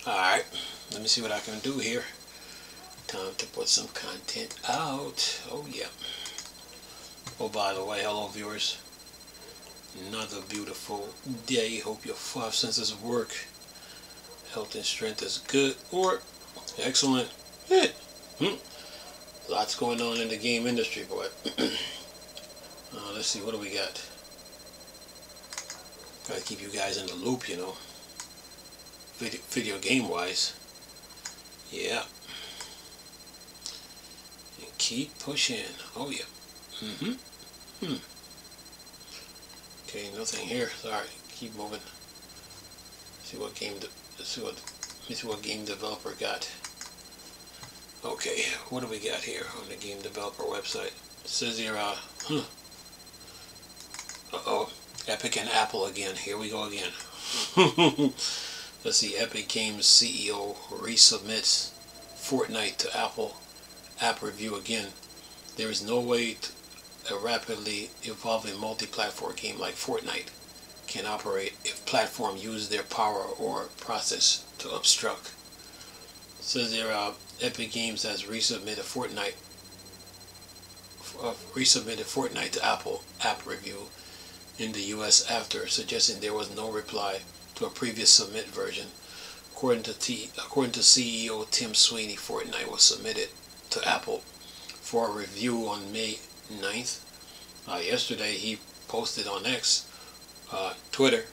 Alright, let me see what I can do here. Time to put some content out. Oh yeah. Oh, by the way, hello viewers. Another beautiful day. Hope your five senses of work, health and strength is good or excellent. Yeah. Lots going on in the game industry, boy. Let's see, what do we got? Gotta keep you guys in the loop, you know. Video game wise. Yeah. And keep pushing. Oh yeah. Okay, nothing here. Sorry. Keep moving. See what game. Let me see what game developer got. Okay, what do we got here on the game developer website? It says here, uh-oh, Epic and Apple again. Here we go again. Let's see, Epic Games CEO resubmits Fortnite to Apple app review again. There is no way a rapidly evolving multi-platform game like Fortnite can operate if platform use their power or process to obstruct. It says there, Epic Games has resubmitted Fortnite to Apple app review in the US after suggesting there was no reply to a previous submit version. According to CEO Tim Sweeney, Fortnite was submitted to Apple for a review on May 9th. Yesterday he posted on X, Twitter,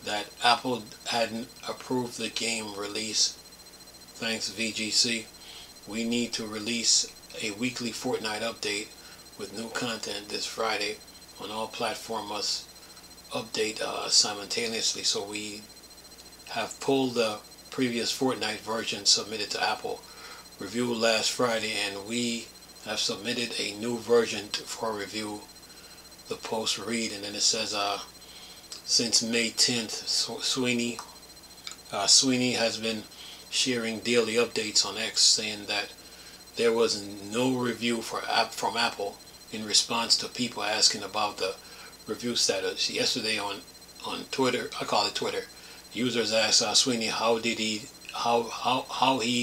that Apple hadn't approved the game release. Thanks VGC. We need to release a weekly Fortnite update with new content this Friday on all platforms. Must update simultaneously, so we have pulled the previous Fortnite version submitted to Apple review last Friday, and we have submitted a new version for review. The post read, and then it says, since May 10th, Sweeney has been sharing daily updates on X, saying that there was no review from Apple in response to people asking about the review status. Yesterday on Twitter, I call it Twitter, users asked Sweeney how he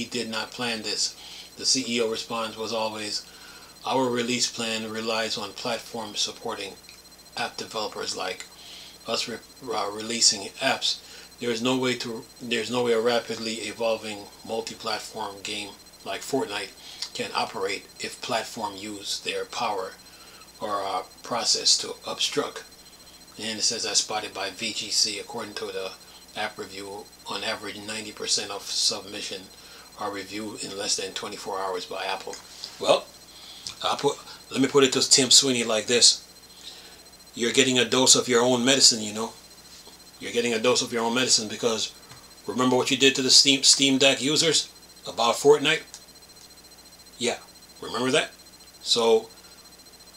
did not plan this. The CEO response was always, our release plan relies on platforms supporting app developers like us releasing apps. There's no way a rapidly evolving multi-platform game like Fortnite can operate if platform use their power or process to obstruct. And it says that's spotted by VGC. According to the app review, on average 90% of submission are reviewed in less than 24 hours by Apple. Well, let me put it to Tim Sweeney like this. You're getting a dose of your own medicine, you know. You're getting a dose of your own medicine, because remember what you did to the Steam Deck users about Fortnite? Yeah, remember that? So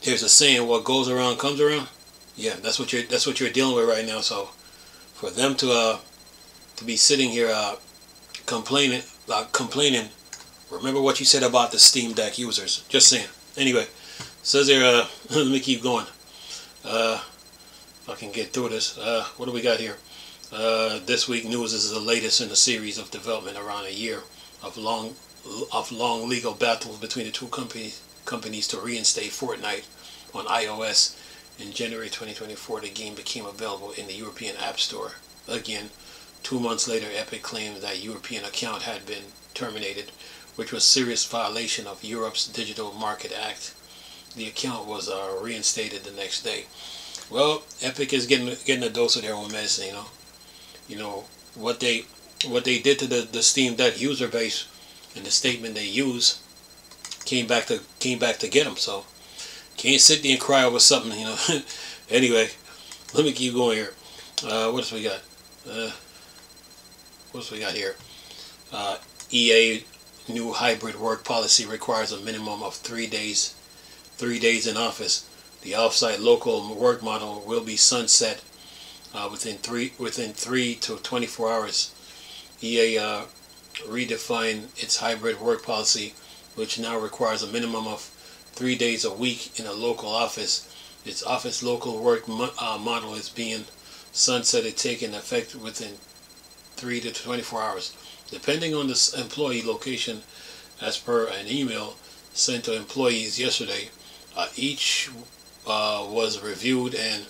here's a saying, what goes around comes around. Yeah, that's what you're dealing with right now. So for them to be sitting here complaining, remember what you said about the Steam Deck users. Just saying. Anyway, says here, let me keep going. If I can get through this. What do we got here? This week news is the latest in a series of development around a year of long legal battles between the two companies to reinstate Fortnite on iOS. In January 2024, the game became available in the European App Store. Again, 2 months later, Epic claimed that European account had been terminated, which was a serious violation of Europe's Digital Market Act. The account was reinstated the next day. Well, Epic is getting a dose of their own medicine, you know. You know what they did to the Steam Deck user base, and the statement they used came back to get them. So can't sit there and cry over something, you know. Anyway, let me keep going here. What else we got? What else we got here? EA new hybrid work policy requires a minimum of 3 days in office. The off-site local work model will be sunset within 3 to 24 hours. EA redefined its hybrid work policy, which now requires a minimum of 3 days a week in a local office. Its office local work model is being sunsetted, taking effect within 3 to 24 hours, depending on the employee location, as per an email sent to employees yesterday. Each was reviewed and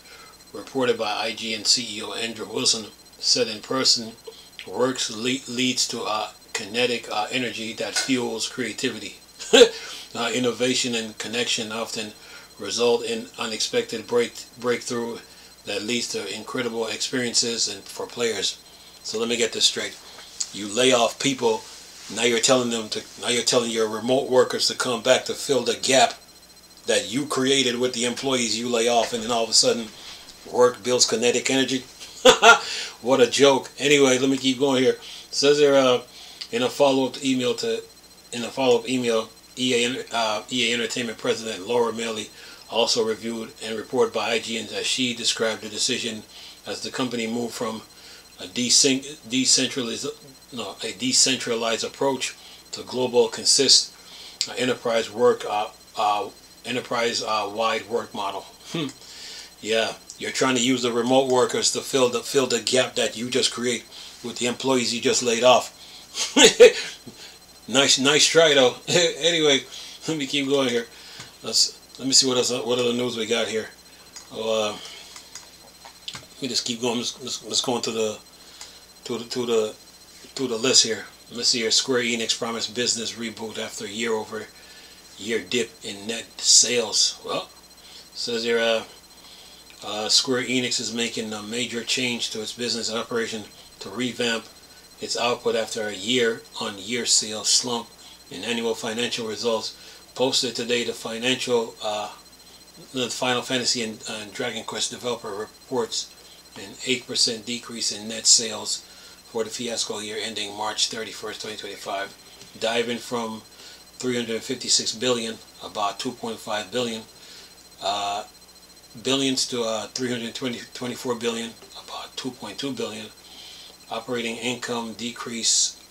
reported by IGN CEO Andrew Wilson. Said in person works leads to kinetic energy that fuels creativity. Innovation and connection often result in unexpected breakthrough that leads to incredible experiences and for players. So let me get this straight. You lay off people, now you're telling your remote workers to come back to fill the gap that you created with the employees you lay off, and then all of a sudden work builds kinetic energy. What a joke. Anyway, let me keep going here. It says there in a follow-up email, EA Entertainment President Laura Bailey also reviewed and reported by IGN that she described the decision as the company moved from a decentralized approach to global enterprise-wide work model. Yeah, you're trying to use the remote workers to fill the gap that you just create with the employees you just laid off. Nice try though. Anyway, let me keep going here. Let me see what other news we got here. Let me just keep going. Let's go into the list here. Let's see here. Square Enix promised business reboot after a year-over-year dip in net sales. Well, it says here Square Enix is making a major change to its business operation to revamp its output after a year-on-year sales slump in annual financial results. Posted today, the Final Fantasy and Dragon Quest developer reports an 8% decrease in net sales for the fiscal year ending March 31st, 2025, diving from $356 billion, about $2.5 billion, billions to $324 billion, about $2.2 billion. Operating income decreased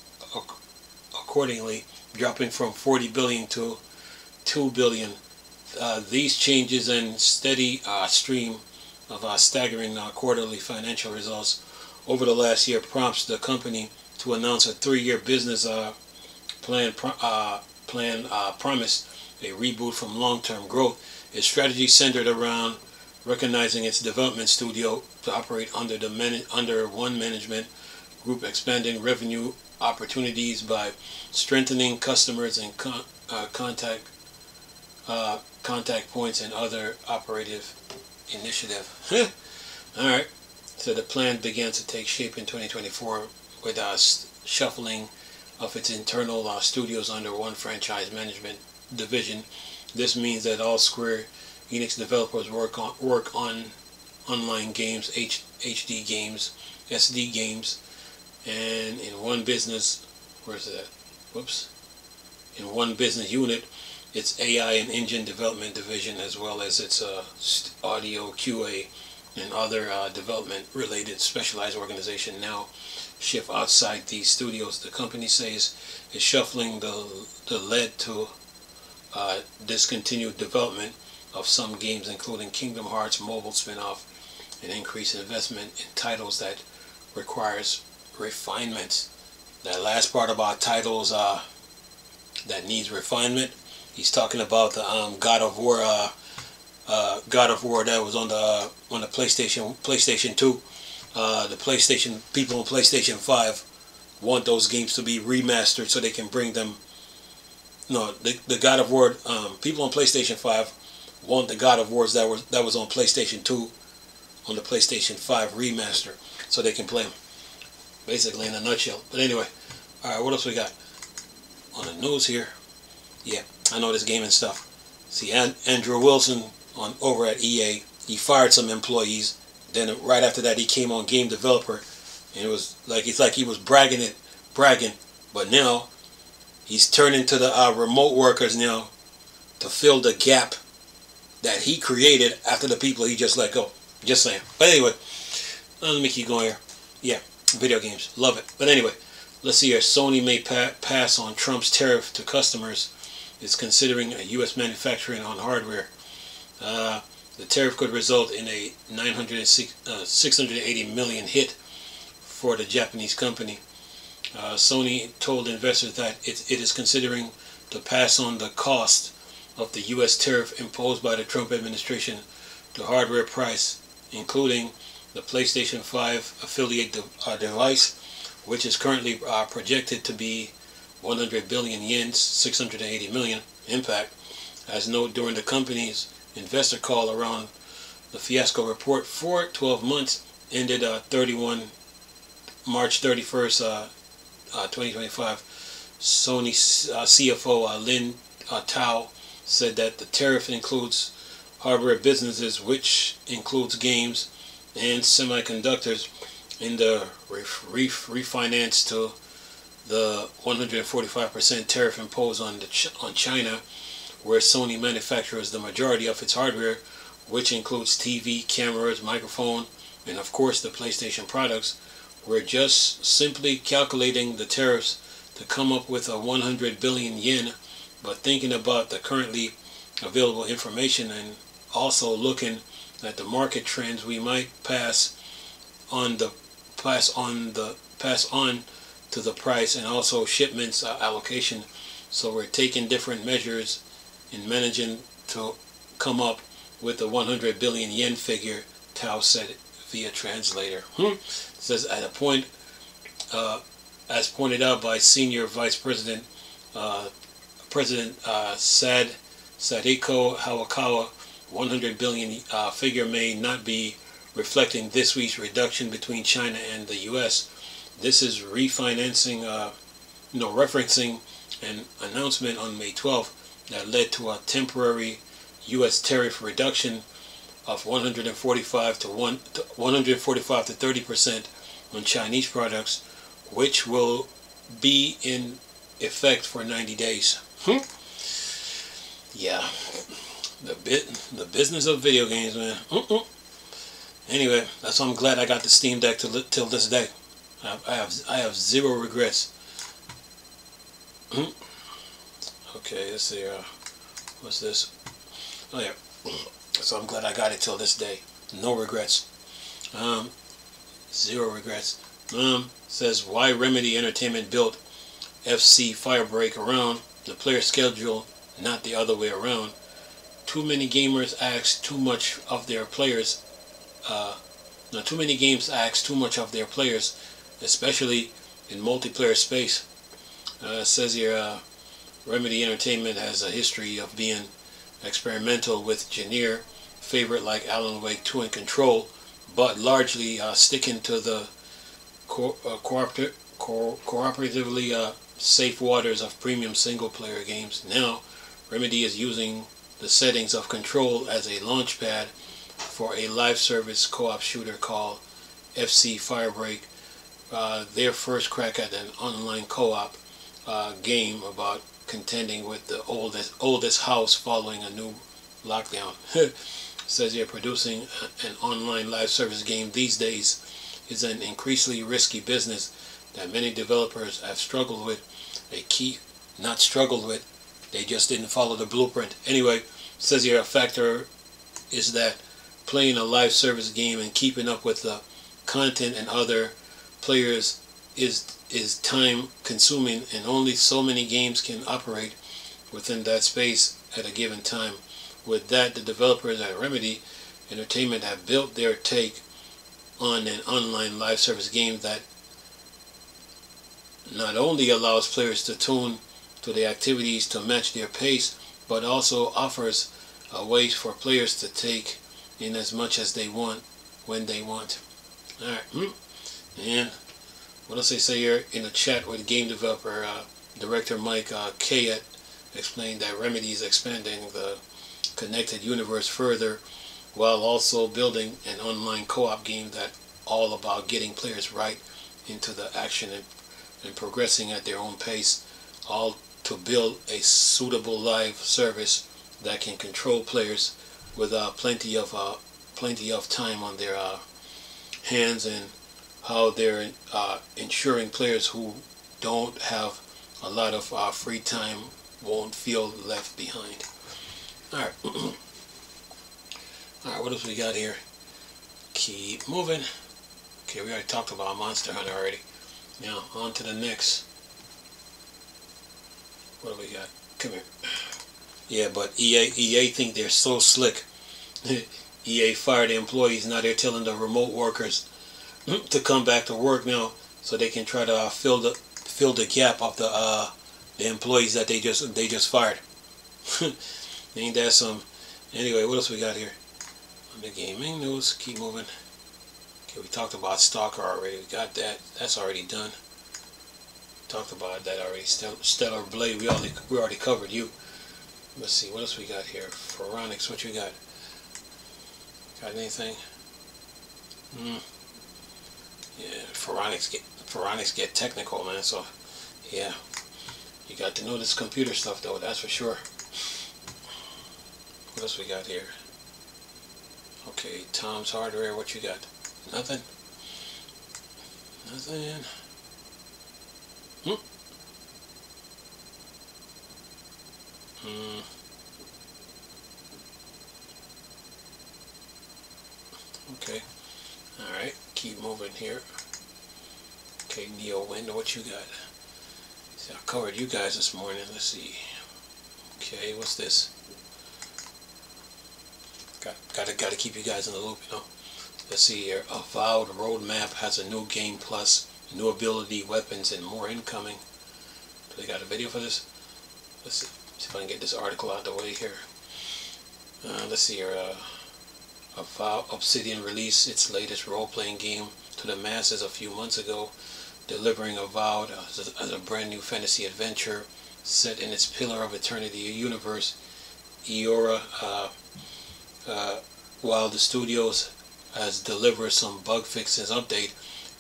accordingly, dropping from $40 billion to $2 billion. These changes and steady stream of staggering quarterly financial results over the last year prompts the company to announce a 3-year business plan promise a reboot from long-term growth. Its strategy centered around recognizing its development studio to operate under one management group, expanding revenue opportunities by strengthening customers and contact points and other operative initiative. All right. So the plan began to take shape in 2024 with shuffling of its internal studios under one franchise management division. This means that all Square Enix developers work on online games, HD games, SD games, and in one business, in one business unit, its AI and engine development division, as well as its audio, QA, and other development-related specialized organization now shift outside these studios. The company says is shuffling the led to discontinued development of some games, including Kingdom Hearts mobile spin-off, and increased investment in titles that requires refinement. That last part about titles that needs refinement, he's talking about the God of War that was on the PlayStation 2. The PlayStation people on PlayStation 5 want those games to be remastered so they can bring them. No, the God of War people on PlayStation 5 want the God of Wars that was on PlayStation 2 on the PlayStation 5 remaster so they can play them. Basically, in a nutshell. But anyway, all right. What else we got on the news here? Yeah, I know this gaming stuff. See, Andrew Wilson over at EA, he fired some employees. Then right after that, he came on Game Developer, and it's like he was bragging. But now he's turning to the remote workers now to fill the gap that he created after the people he just let go. Just saying. But anyway, let me keep going here. Yeah, video games, love it. But anyway, let's see here. Sony may pass on Trump's tariff to customers. Is considering a U.S. manufacturing on hardware. The tariff could result in a $680 million hit for the Japanese company. Sony told investors that it is considering to pass on the cost of the U.S. tariff imposed by the Trump administration to hardware price, including the PlayStation 5 affiliate device, which is currently projected to be 100 billion yen, 680 million impact. As noted during the company's investor call around the fiasco report for 12 months ended March 31st, 2025, Sony CFO Lin Tao said that the tariff includes hardware businesses, which includes games and semiconductors, in the refinance to the 145% tariff imposed on China, where Sony manufactures the majority of its hardware, which includes TV, cameras, microphone, and of course the PlayStation products. We're just simply calculating the tariffs to come up with a 100 billion yen, but thinking about the currently available information and also looking at the market trends, we might pass on to the price and also shipments allocation. So we're taking different measures in managing to come up with the 100 billion yen figure, Tao said via translator. It says at a point, as pointed out by Senior Vice President Sadeko Hawakawa, 100 billion figure may not be reflecting this week's reduction between China and the U.S. This is referencing an announcement on May 12th that led to a temporary U.S. tariff reduction of 145 to 30% on Chinese products, which will be in effect for 90 days. Yeah, the business of video games, man. Anyway, that's why I'm glad I got the Steam Deck till this day. I have zero regrets. Okay, let's see. What's this? Oh yeah. So I'm glad I got it till this day. No regrets. Zero regrets. Says why Remedy Entertainment built FC Firebreak around the player schedule, not the other way around. Too many gamers ask too much of their players. Too many games ask too much of their players, especially in multiplayer space. Says here, Remedy Entertainment has a history of being experimental with genre favorite like Alan Wake 2 and Control, but largely sticking to the cooperatively safe waters of premium single-player games. Now, Remedy is using the settings of Control as a launchpad for a live service co-op shooter called FC Firebreak, their first crack at an online co-op game about contending with the oldest house following a new lockdown. Says here, producing an online live service game these days is an increasingly risky business that many developers have struggled with. They just didn't follow the blueprint. Anyway, says here a factor is that playing a live service game and keeping up with the content and other players is time consuming, and only so many games can operate within that space at a given time. With that, the developers at Remedy Entertainment have built their take on an online live service game that not only allows players to tune to the activities to match their pace, but also offers a way for players to take in as much as they want when they want. Alright, and what else they say here in a chat with game developer director Mike Kayet explained that Remedy is expanding the connected universe further while also building an online co-op game that's all about getting players right into the action and progressing at their own pace, all to build a suitable live service that can control players with plenty of time on their hands, and how they're ensuring players who don't have a lot of free time won't feel left behind. Alright. Alright, what else we got here? Keep moving. Okay, we already talked about Monster Hunter already. Now, on to the next. What do we got? Come here. Yeah, but EA think they're so slick. EA fired the employees. Now they're telling the remote workers to come back to work now, so they can try to fill the gap of the employees that they just fired. Ain't that some? Anyway, what else we got here? On the gaming news, keep moving. Okay, we talked about Stalker already. We got that. That's already done. Talked about that already. Stellar Blade. We already covered you. Let's see what else we got here. Phoronix, what you got? Got anything? Yeah, Phoronix get technical, man. So yeah, you got to know this computer stuff though. That's for sure. What else we got here? Okay, Tom's Hardware. What you got? Nothing. Nothing. Okay. Alright, keep moving here. Okay, Neowin, what you got? See, I covered you guys this morning. Let's see. Okay, what's this? Gotta keep you guys in the loop, you know. Let's see here. Avowed Roadmap has a new game plus, new ability, weapons, and more incoming. Do they got a video for this? Let's see if I can get this article out the way here. Let's see here. Avowed Obsidian released its latest role-playing game to the masses a few months ago, delivering Avowed as a brand new fantasy adventure set in its Pillar of Eternity universe. Eora, while the studios has delivered some bug fixes update,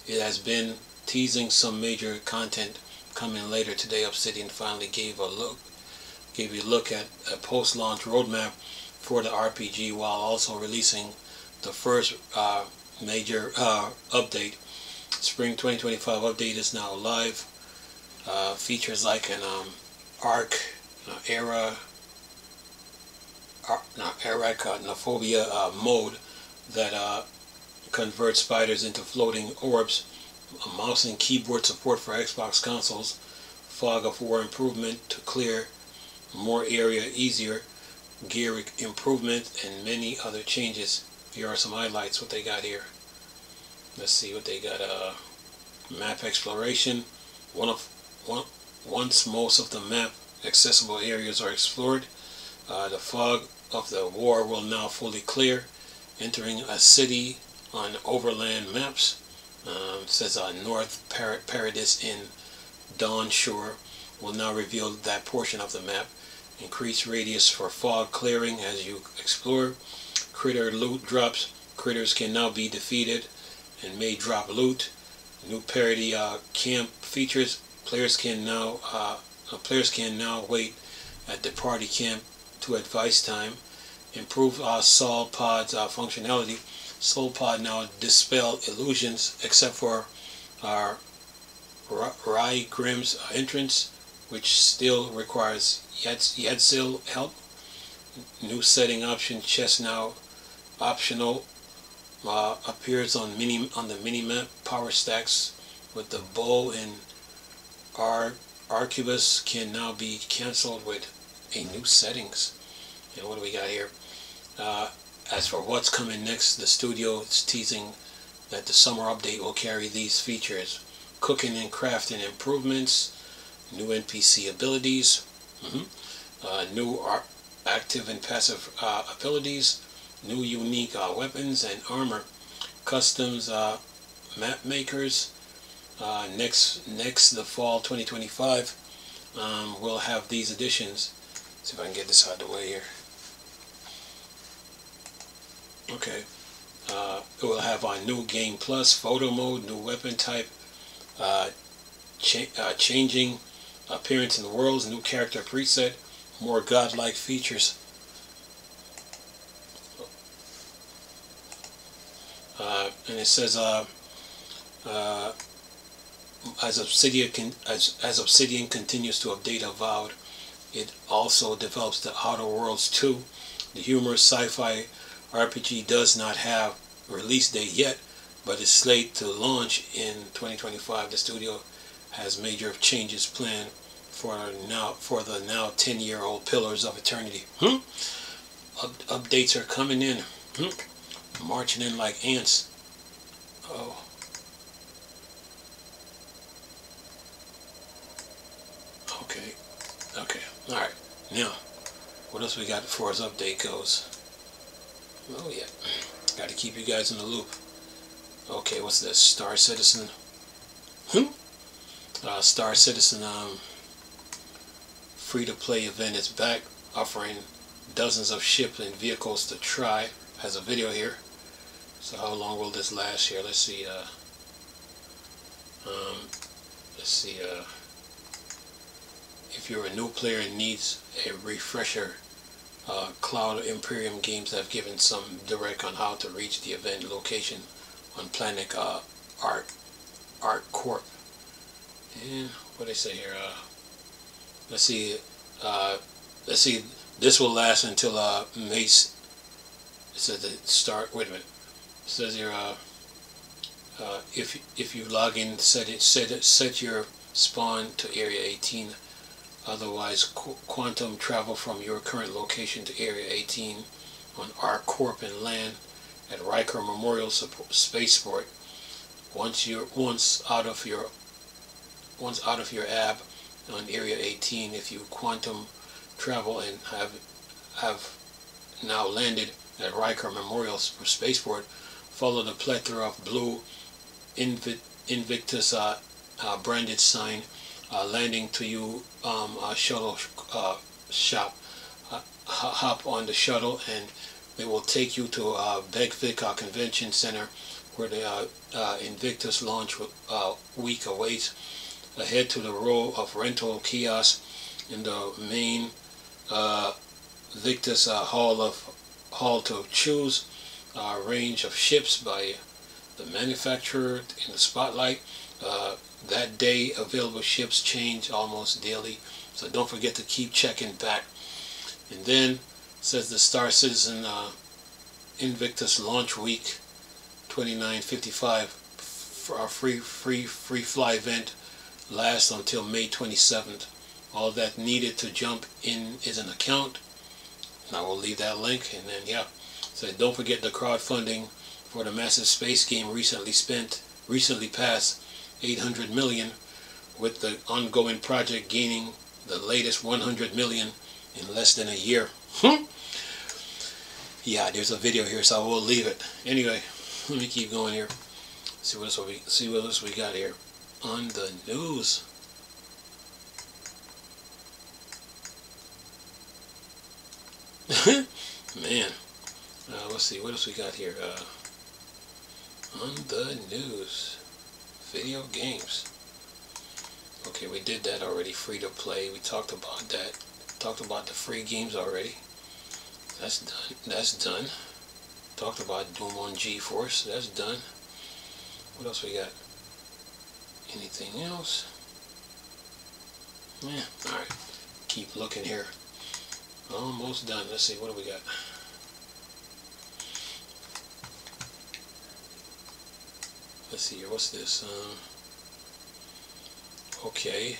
it has been teasing some major content coming later today. Obsidian finally gave a look at a post-launch roadmap for the RPG, while also releasing the first major update. Spring 2025 update is now live. Features like an arachnophobia mode that converts spiders into floating orbs, a mouse and keyboard support for Xbox consoles, fog of war improvement to clear more area easier, gear improvement, and many other changes. Here are some highlights, what they got here. Let's see what they got. Map exploration. Once most of the map accessible areas are explored, the fog of the war will now fully clear, entering a city on overland maps. It says North Paradis in Dawn Shore will now reveal that portion of the map. Increased radius for fog clearing as you explore. Critter loot drops. Critters can now be defeated and may drop loot. New party camp features. Players can now wait at the party camp to advice time. Improved Soul Pod's functionality. Soul Pod now dispel illusions except for Rygrim's entrance, which still requires Yggdrasil help. New setting option, chest now optional. Appears on the minimap. Power stacks with the bow and Arquebus can now be cancelled with a new settings. And what do we got here? As for what's coming next, the studio is teasing that the summer update will carry these features: cooking and crafting improvements, new NPC abilities, new active and passive abilities, new unique weapons and armor, customs map makers. Next the fall 2025 we'll have these additions. See if I can get this out of the way here. Okay, it will have our new game plus, photo mode, new weapon type, changing appearance in the worlds, new character preset, more godlike features. And it says as Obsidian continues to update Avowed, it also develops the Outer Worlds 2. The humorous sci-fi RPG does not have a release date yet, but it's slated to launch in 2025. The studio has major changes planned for the now 10-year-old Pillars of Eternity. Updates are coming in, marching in like ants. Oh. Okay. All right. Now, what else we got as far as update goes? Oh yeah, got to keep you guys in the loop. Okay, what's this? Star Citizen. Star Citizen free-to-play event is back, offering dozens of ships and vehicles to try. Has a video here. So how long will this last here? Let's see. If you're a new player and needs a refresher, Cloud Imperium Games have given some direct on how to reach the event location on planet ArcCorp. And what do they say here? Let's see. This will last until May. It says the start. Wait a minute. It says here. If you log in, set your spawn to Area 18. Otherwise, quantum travel from your current location to Area 18 on ArcCorp and land at Riker Memorial Spaceport. Once out of your ab on Area 18, if you quantum travel and have now landed at Riker Memorial Spaceport, follow the plethora of blue Invictus branded sign landing to you shuttle shop. Hop on the shuttle and it will take you to Begvik Convention Center, where the Invictus launch week awaits. Head to the row of rental kiosks in the main Victus hall to choose a range of ships by the manufacturer in the spotlight. That day, available ships change almost daily, so don't forget to keep checking back. And then it says the Star Citizen Invictus launch week 2955 for our free fly event lasts until May 27th. All that needed to jump in is an account. And I will leave that link. And then so don't forget the crowdfunding for the massive space game recently passed 800 million, with the ongoing project gaining the latest 100 million in less than a year. Yeah, there's a video here, so I will leave it. Anyway, let me keep going here. See what else we got here on the news. Man, let's see what else we got here on the news. Video games. Okay, we did that already. Free to play. We talked about that. Talked about the free games already. That's done. Talked about Doom on GeForce. That's done. What else we got? Anything else? Yeah. All right. Keep looking here. Almost done. Let's see. What do we got? Let's see here. What's this? Okay.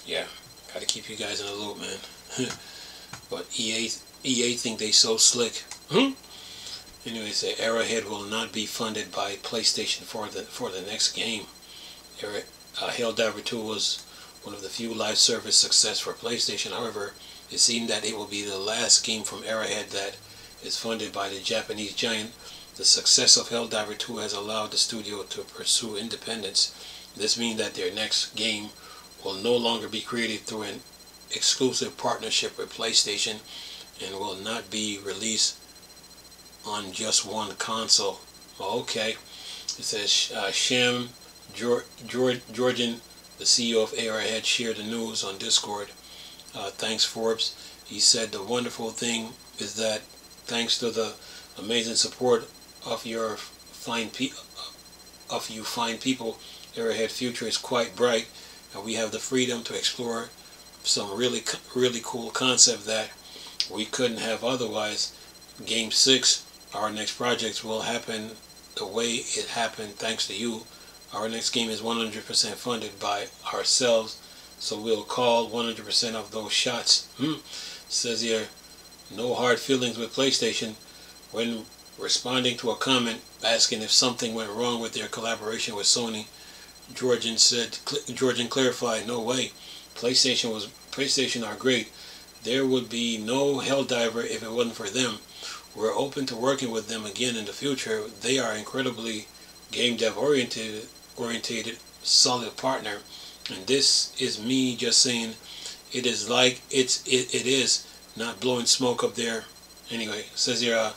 Yeah. Got to keep you guys in the loop, man. But EA think they so slick. Anyway, say Arrowhead will not be funded by PlayStation for the next game. Helldivers 2 was one of the few live service success for PlayStation. However, it seemed that it will be the last game from Arrowhead that is funded by the Japanese giant. The success of Helldivers 2 has allowed the studio to pursue independence. This means that their next game will no longer be created through an exclusive partnership with PlayStation and will not be released on just one console. Okay. It says Shem Georgian, the CEO of Arrowhead, shared the news on Discord. Thanks, Forbes. He said the wonderful thing is that thanks to the amazing support of you fine people, Arrowhead future is quite bright, and we have the freedom to explore some really cool concept that we couldn't have otherwise. Game 6, our next project, will happen the way it happened thanks to you. Our next game is 100% funded by ourselves, so we'll call 100% of those shots. Says here, no hard feelings with PlayStation. When responding to a comment asking if something went wrong with their collaboration with Sony, Georgian clarified, no way. PlayStation are great. There would be no Helldiver if it wasn't for them. We're open to working with them again in the future. They are incredibly game dev oriented, solid partner. And this is me just saying it is like it is, not blowing smoke up there. Anyway, says here,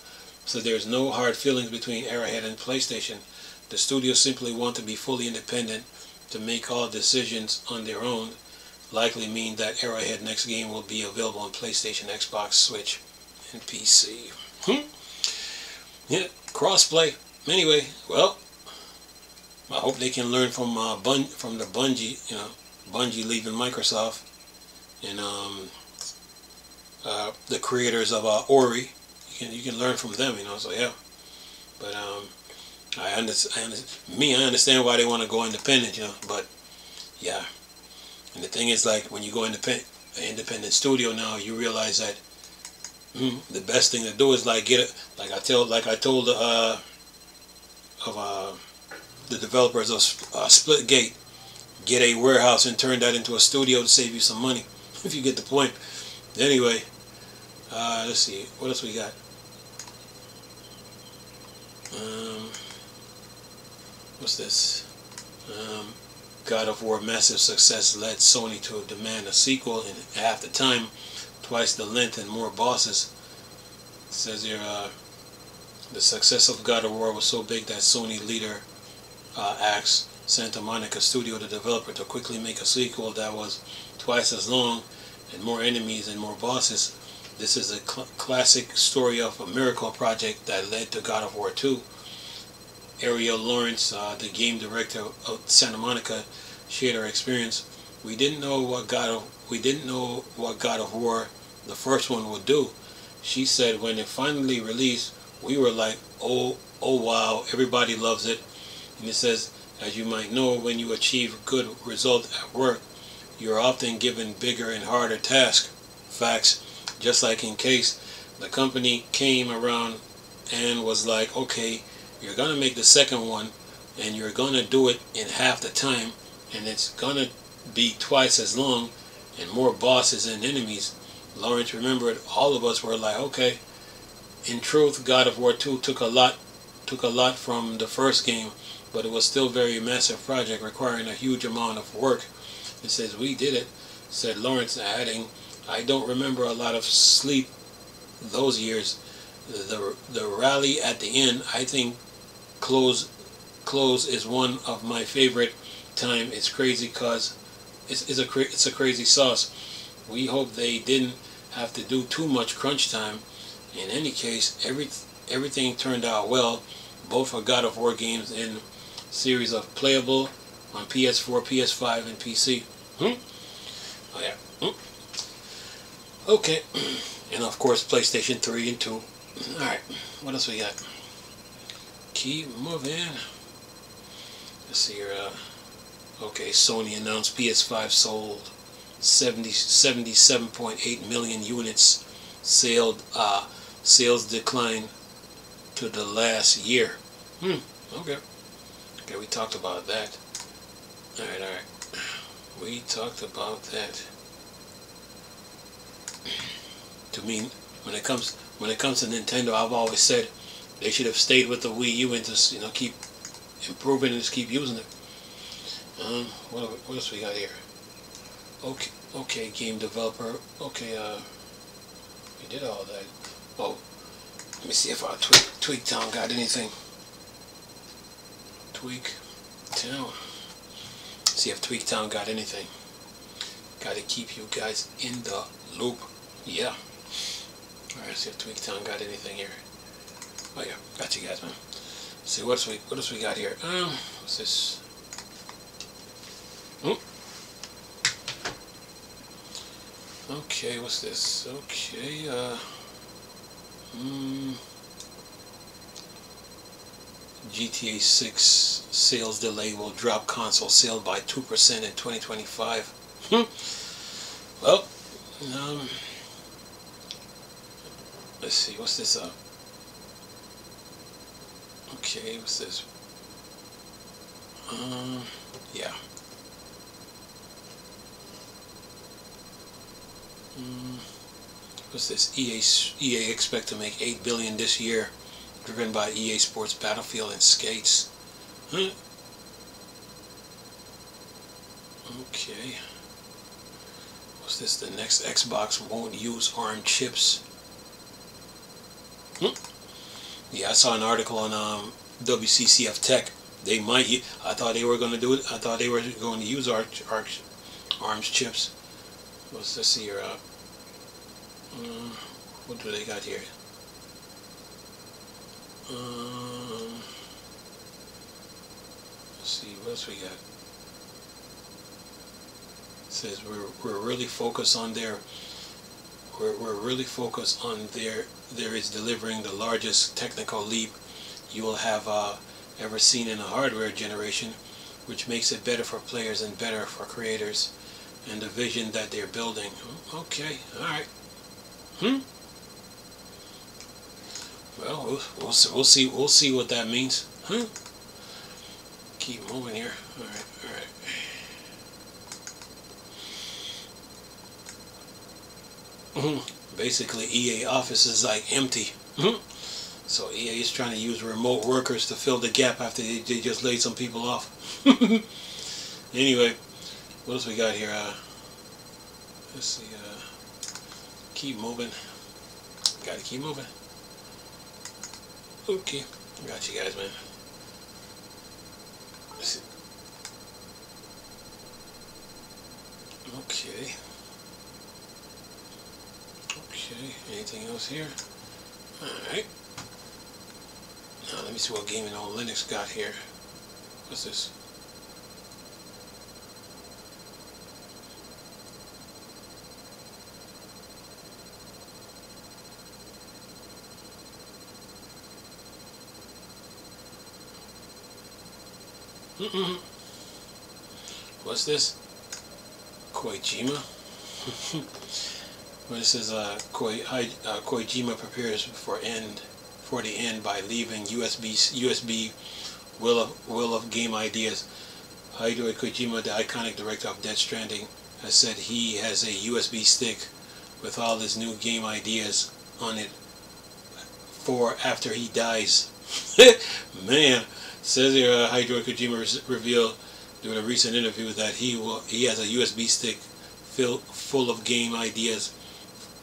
so there's no hard feelings between Arrowhead and PlayStation. The studios simply want to be fully independent to make all decisions on their own. Likely mean that Arrowhead next game will be available on PlayStation, Xbox, Switch, and PC. Yeah, crossplay. Anyway, well, I hope they can learn from the Bungie, Bungie leaving Microsoft, and the creators of Ori. You can learn from them, So yeah, but I understand why they want to go independent, But yeah, and the thing is, like, when you go independent studio now, you realize that the best thing to do is like get it. Like I told the developers of Splitgate, get a warehouse and turn that into a studio to save you some money, if you get the point. Anyway, let's see what else we got. What's this? God of War massive success led Sony to demand a sequel in half the time, twice the length, and more bosses. It says here, the success of God of War was so big that Sony leader asked Santa Monica Studio, the developer, to quickly make a sequel that was twice as long and more enemies and more bosses. This is a classic story of a miracle project that led to God of War 2. Ariel Lawrence, the game director of Santa Monica, shared her experience. We didn't know what God of War, the first one, would do. She said when it finally released, we were like, oh wow, everybody loves it. And it says, as you might know, when you achieve good result at work, you're often given bigger and harder tasks. Facts. Just like in Case, the company came around and was like, okay, you're going to make the second one, and you're going to do it in half the time, and it's going to be twice as long, and more bosses and enemies. Lawrence remembered all of us were like, okay. In truth, God of War 2 took a lot from the first game, but it was still a very massive project requiring a huge amount of work. It says, we did it, said Lawrence, adding, I don't remember a lot of sleep those years. The rally at the end, I think close is one of my favorite time. It's crazy because it's a crazy sauce. We hope they didn't have to do too much crunch time. In any case, everything turned out well, both for God of War games and series of playable on PS4, PS5, and PC. Oh yeah. Okay, and of course PlayStation 3 and 2. Alright, what else we got? Keep moving. Let's see here. Okay, Sony announced PS5 sold 77.8 million units. Sales declined to the last year. Okay, we talked about that. Alright. We talked about that. To me, when it comes to Nintendo, I've always said they should have stayed with the Wii U and just keep improving and just keep using it. What else we got here? Okay, game developer. Okay, we did all that. Oh, let me see if our Tweaktown got anything. Tweaktown. See if Tweaktown got anything. Got to keep you guys in the loop. Yeah. Alright, see if Tweaktown got anything here. Oh yeah, got you guys, man. Let's see what else we got here. What's this? Okay, what's this? Okay, GTA 6 sales delay will drop console sales by 2% in 2025. Well, let's see, what's this up? Okay, what's this? Yeah. What's this? EA expect to make $8 billion this year, driven by EA Sports Battlefield and Skates. Huh? Okay. What's this? The next Xbox won't use ARM chips. Yeah, I saw an article on WCCF Tech. They might. I thought they were going to do it. I thought they were going to use ARM's chips. What's this here? What do they got here? Let's see, what else we got? It says we're really focused on their. We're really focused on there is delivering the largest technical leap you will have ever seen in a hardware generation, which makes it better for players and better for creators and the vision that they're building. Okay, all right. Well, we'll see what that means. Keep moving here. All right. Basically, EA office is like empty. So EA is trying to use remote workers to fill the gap after they just laid some people off. Anyway, what else we got here? Let's see. Keep moving. Gotta keep moving. Okay, got you guys, man. Let's see. Okay. Okay, anything else here? Alright. Now let me see what Gaming on Linux got here. What's this? What's this? Kojima? Well, it says Kojima prepares for the end by leaving USB will of game ideas. Hideo Kojima, the iconic director of Death Stranding, has said he has a USB stick with all his new game ideas on it for after he dies. Man, says here Hideo Kojima revealed during a recent interview that he has a USB stick full of game ideas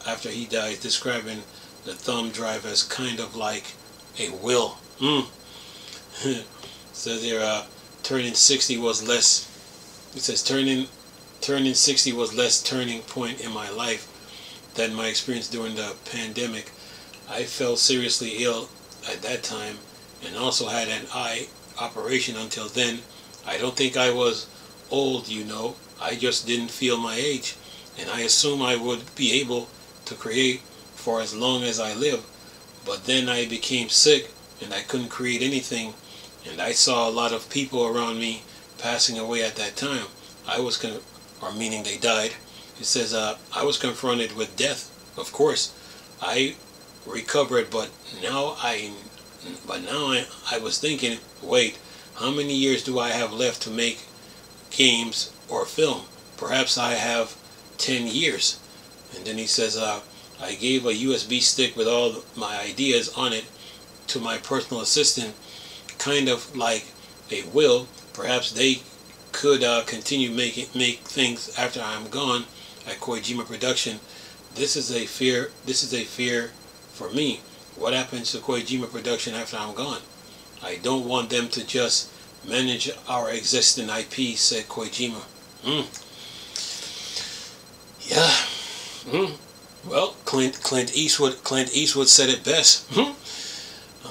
after he dies, describing the thumb drive as kind of like a will. Says here, turning 60 was less. It says turning 60 was less turning point in my life than my experience during the pandemic. I fell seriously ill at that time and also had an eye operation until then. I don't think I was old, you know. I just didn't feel my age, and I assumed I would be able to create for as long as I live. But then I became sick and I couldn't create anything, and I saw a lot of people around me passing away at that time. Meaning they died. It says I was confronted with death. Of course, I recovered, but now I was thinking, wait, how many years do I have left to make games or film? Perhaps I have 10 years. And then he says, I gave a USB stick with all my ideas on it to my personal assistant, kind of like a will. Perhaps they could continue make things after I'm gone at Kojima Production. This is a fear for me. What happens to Kojima Production after I'm gone? I don't want them to just manage our existing IP, said Kojima. Yeah. Well, Clint Eastwood said it best. A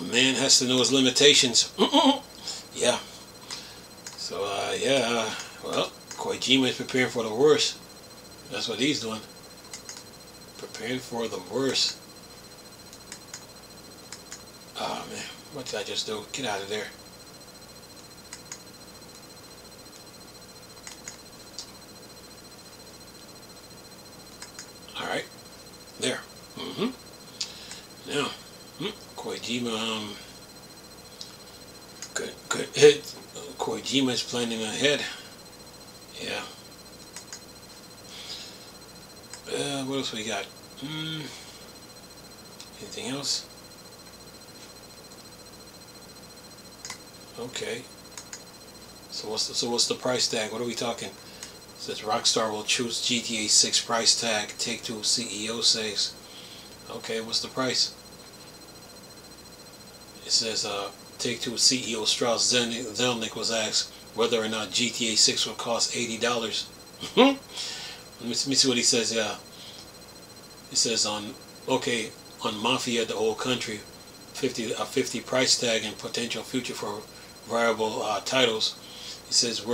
man has to know his limitations. Yeah. So well, Kojima is preparing for the worst. That's what he's doing. Preparing for the worst. Oh man, what did I just do? Get out of there. All right, there. Now, Kojima, good hit. Kojima is planning ahead. Yeah. What else we got? Anything else? Okay. So what's the price tag? What are we talking? It says Rockstar will choose GTA 6 price tag. Take-Two CEO says. Okay, what's the price? It says Take-Two CEO Strauss Zelnick was asked whether or not GTA 6 would cost $80. Let me see what he says. Yeah, it says on Mafia the Old Country, 50 price tag and potential future for viable titles. He says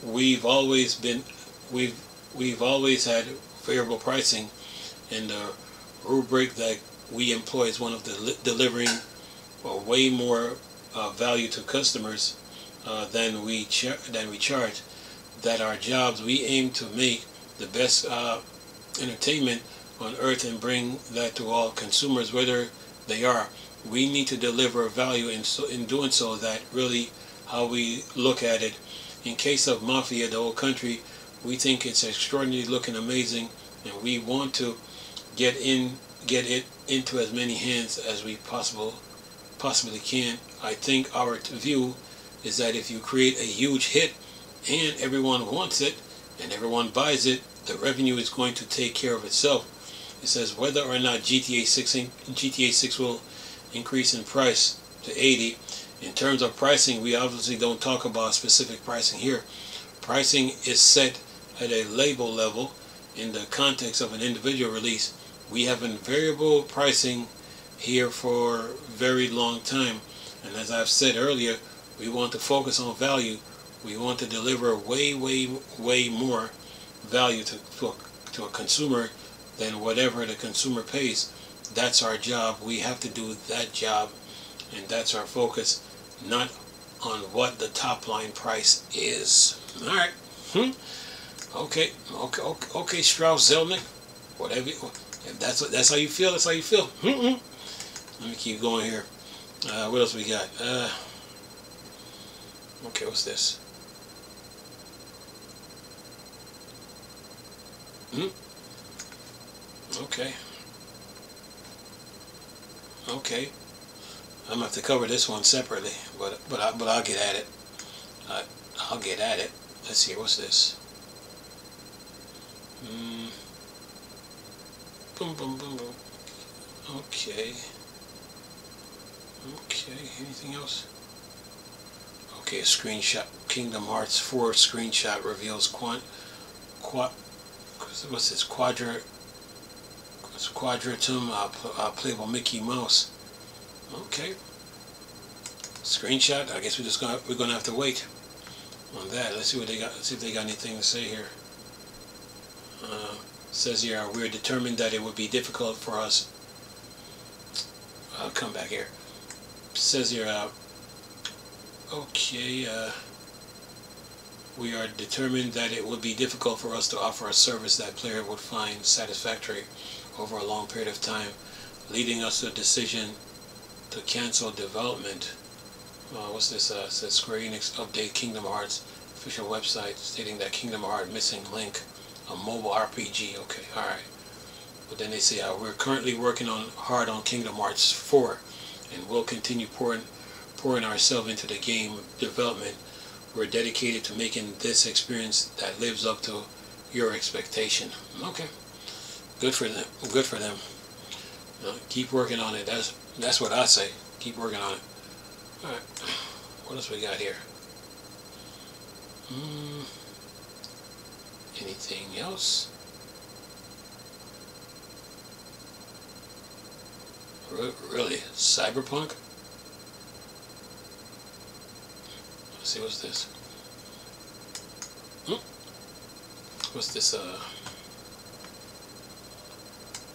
we've always had favorable pricing, and the rubric that we employ is one of the delivering way more value to customers than we charge. That our jobs, we aim to make the best entertainment on earth and bring that to all consumers, whether they are. We need to deliver value in doing so. That really how we look at it. In case of Mafia the Old Country, we think it's extraordinary looking, amazing, and we want to get it into as many hands as we possibly can. I think our view is that if you create a huge hit and everyone wants it and everyone buys it, the revenue is going to take care of itself. It says whether or not GTA 6 will increase in price to 80. In terms of pricing, we obviously don't talk about specific pricing here. Pricing is set at a label level in the context of an individual release. We have been variable pricing here for a very long time, and as I've said earlier, we want to focus on value. We want to deliver way more value to a consumer than whatever the consumer pays. That's our job. We have to do that job, and that's our focus, not on what the top line price is. All right. Okay, Strauss Zelnick. Whatever. If that's how you feel, that's how you feel. Let me keep going here. What else we got? Okay, what's this? Okay. I'm gonna have to cover this one separately, but I'll get at it. I'll get at it. Let's see. What's this? Boom, boom, boom, boom. Okay. Anything else? Okay, a screenshot. Kingdom Hearts 4 screenshot reveals what's this? Quadratum playable Mickey Mouse. Okay. Screenshot. I guess we're gonna have to wait on that. Let's see what they got. Let's see if they got anything to say here. Says here, we're determined that it would be difficult for us. I'll come back here. Says here, we are determined that it would be difficult for us to offer a service that player would find satisfactory over a long period of time, leading us to a decision to cancel development. What's this? Says Square Enix update Kingdom Hearts official website stating that Kingdom Hearts missing link, a mobile RPG. Okay, alright. But then they say we're currently working hard on Kingdom Hearts 4, and we'll continue pouring ourselves into the game development. We're dedicated to making this experience that lives up to your expectation. Okay, good for them. Good for them. Keep working on it. That's what I say. Keep working on it. All right. What else we got here? Anything else? Really? Cyberpunk? Let's see, what's this? What's this?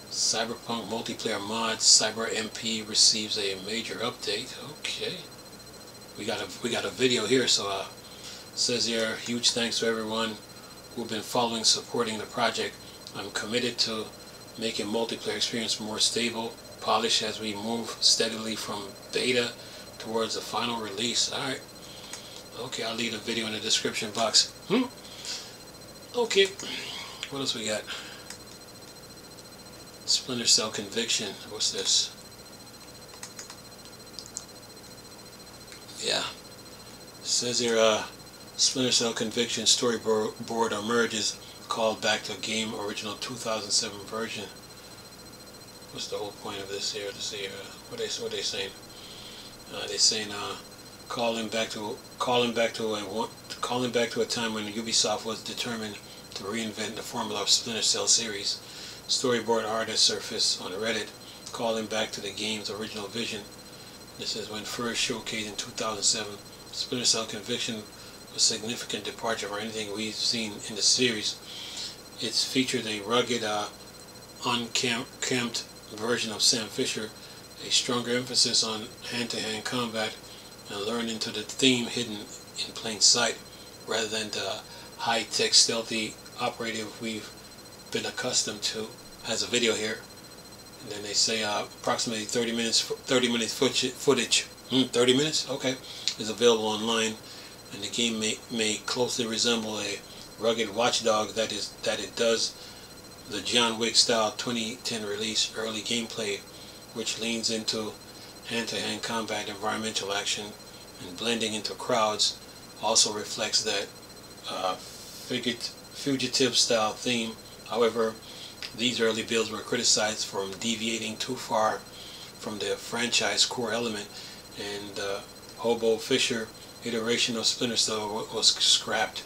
Cyberpunk multiplayer mod Cyber MP receives a major update. Okay. We got a video here, so says here, huge thanks to everyone who've been supporting the project. I'm committed to making multiplayer experience more stable, polished as we move steadily from beta towards the final release. Alright. Okay, I'll leave a video in the description box. Okay. What else we got? Splinter Cell Conviction. What's this? Yeah. It says here, Splinter Cell Conviction storyboard emerges, called back to game original 2007 version. What's the whole point of this here? Let's see, what they saying? They're saying calling back to a time when Ubisoft was determined to reinvent the formula of Splinter Cell series. Storyboard art has surfaced on Reddit, calling back to the game's original vision. This is when first showcased in 2007. Splinter Cell Conviction was a significant departure from anything we've seen in the series. It's featured a rugged, unkempt version of Sam Fisher, a stronger emphasis on hand-to-hand combat, and learning to the theme hidden in plain sight, rather than the high-tech, stealthy operative we've been accustomed to. Has a video here, and then they say approximately 30 minutes footage. 30 minutes? Okay. Is available online, and the game may closely resemble a rugged watchdog that it does the John Wick style 2010 release early gameplay, which leans into hand-to-hand combat, environmental action, and blending into crowds. Also reflects that fugitive style theme. However, these early builds were criticized for deviating too far from the franchise core element, and Hobo Fisher iteration of Splinter Cell was scrapped.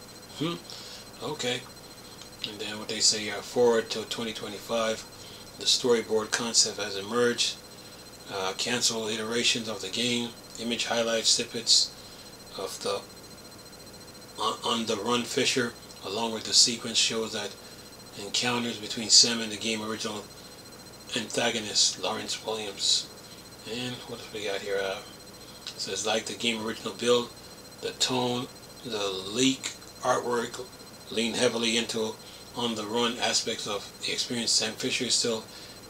Okay. And then what they say, forward to 2025, the storyboard concept has emerged. Cancel iterations of the game, image highlights, snippets of the on the run Fisher, along with the sequence, shows that encounters between Sam and the game original antagonist Lawrence Williams. And what have we got here? It says, like the game original build, the tone, the leak artwork lean heavily into on-the-run aspects of the experience. Sam Fisher is still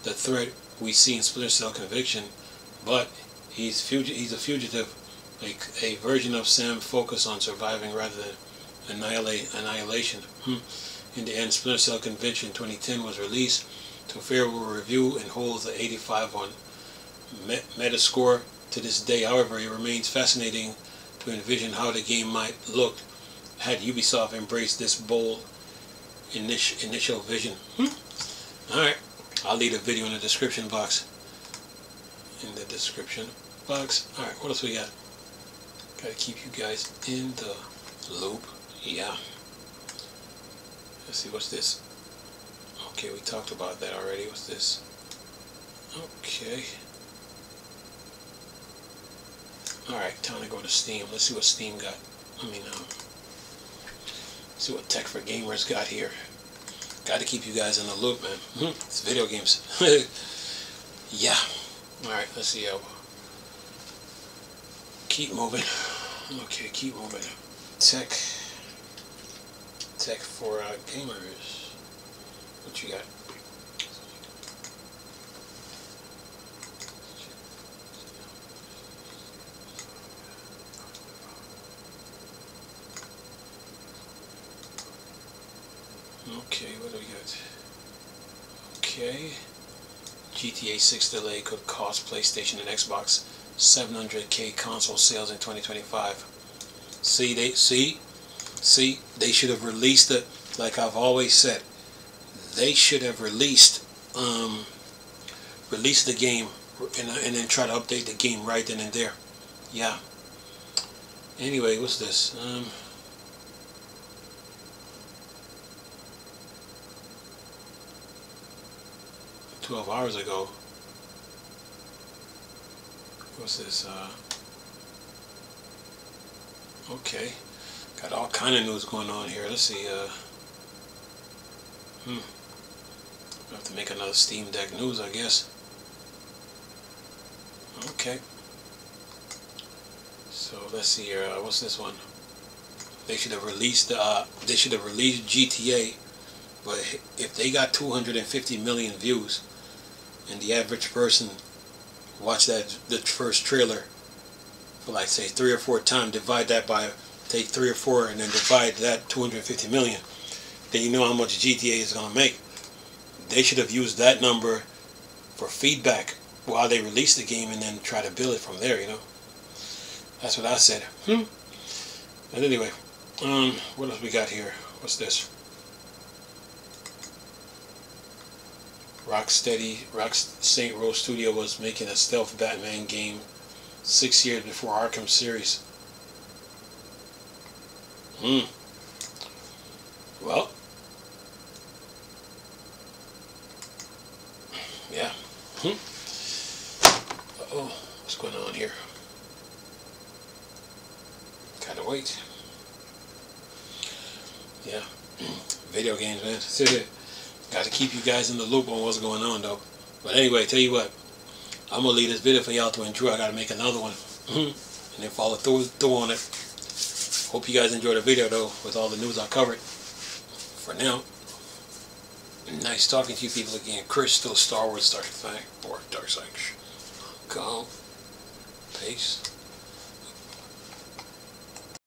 the threat we see in Splinter Cell Conviction, but he's a fugitive, a version of Sam focused on surviving rather than annihilation. In the end, Splinter Cell Conviction 2010 was released to favorable review and holds the 85 on Metascore to this day. However, it remains fascinating to envision how the game might look had Ubisoft embraced this bold initial vision. Alright, I'll leave a video in the description box. Alright, what else we got? Gotta keep you guys in the loop. Yeah. Let's see, what's this? Okay, we talked about that already. What's this? Okay. Alright, time to go to Steam. Let's see what Steam got. See what Tech for Gamers got here. Got to keep you guys in the loop, man. It's video games. Yeah. Alright, let's see. Keep moving. Okay, keep moving. Tech for gamers. What you got? Okay, what do we got? Okay. GTA 6 delay could cost PlayStation and Xbox 700K console sales in 2025. See, they should have released it, like I've always said. They should have released the game and then try to update the game right then and there. Yeah. Anyway, what's this? 12 hours ago. What's this? Okay. Got all kind of news going on here. Let's see. I have to make another Steam Deck news, I guess. Okay. So let's see here. What's this one? They should have released GTA, But if they got 250 million views, and the average person watch the first trailer for like say 3 or 4 times, divide that by, take 3 or 4 and then divide that 250 million, then you know how much GTA is going to make. They should have used that number for feedback while they release the game and then try to build it from there, you know. That's what I said. But anyway, what else we got here? What's this? Rock St. Rose Studio was making a stealth Batman game 6 years before Arkham series. Well, yeah. Oh, what's going on here? Gotta wait. Yeah. Video games, man. Gotta keep you guys in the loop on what's going on, though. But anyway, tell you what, I'm gonna leave this video for y'all to enjoy. I gotta make another one, and then follow through on it. Hope you guys enjoyed the video, though, with all the news I covered. For now, nice talking to you people again. Crystal Star Wars Dark Side or Dark Side. Calm. Peace.